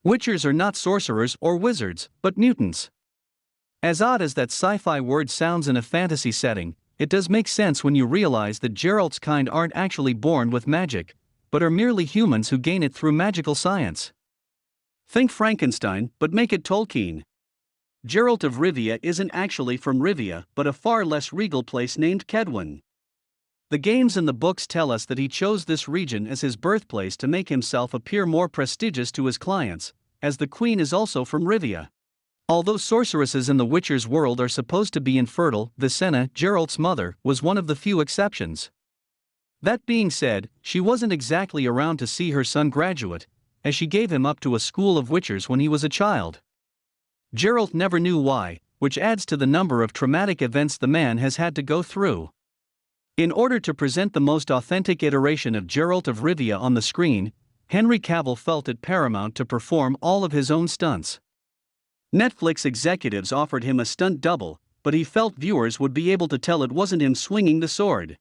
Witchers are not sorcerers or wizards, but mutants. As odd as that sci-fi word sounds in a fantasy setting, it does make sense when you realize that Geralt's kind aren't actually born with magic, but are merely humans who gain it through magical science. Think Frankenstein, but make it Tolkien. Geralt of Rivia isn't actually from Rivia, but a far less regal place named Kaedwen. The games and the books tell us that he chose this region as his birthplace to make himself appear more prestigious to his clients, as the queen is also from Rivia. Although sorceresses in the Witcher's world are supposed to be infertile, Visenna, Geralt's mother, was one of the few exceptions. That being said, she wasn't exactly around to see her son graduate, as she gave him up to a school of witchers when he was a child. Geralt never knew why, which adds to the number of traumatic events the man has had to go through. In order to present the most authentic iteration of Geralt of Rivia on the screen, Henry Cavill felt it paramount to perform all of his own stunts. Netflix executives offered him a stunt double, but he felt viewers would be able to tell it wasn't him swinging the sword.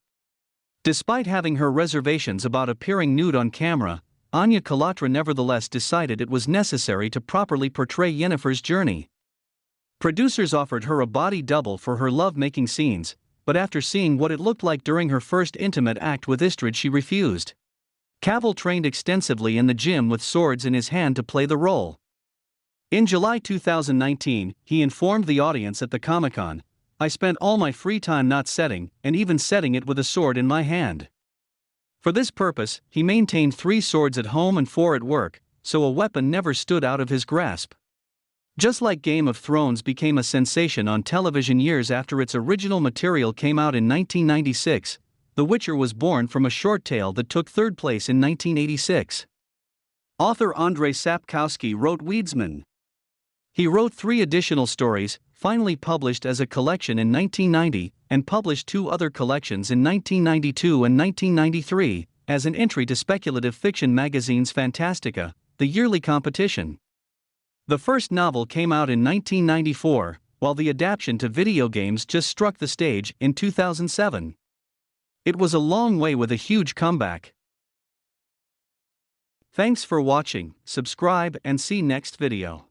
Despite having her reservations about appearing nude on camera, Anya Kalatra nevertheless decided it was necessary to properly portray Yennefer's journey. Producers offered her a body double for her love-making scenes, but after seeing what it looked like during her first intimate act with Istrid, she refused. Cavill trained extensively in the gym with swords in his hand to play the role. In July 2019, he informed the audience at the Comic-Con, "I spent all my free time not setting, and even setting it with a sword in my hand." For this purpose, he maintained 3 swords at home and 4 at work, so a weapon never stood out of his grasp. Just like Game of Thrones became a sensation on television years after its original material came out in 1996, The Witcher was born from a short tale that took 3rd place in 1986. Author Andrzej Sapkowski wrote Wiedźmin. He wrote 3 additional stories, finally published as a collection in 1990, and published 2 other collections in 1992 and 1993, as an entry to speculative fiction magazine's Fantastica, the yearly competition. The first novel came out in 1994, while the adaptation to video games just struck the stage in 2007. It was a long way with a huge comeback. Thanks for watching, subscribe and see next video.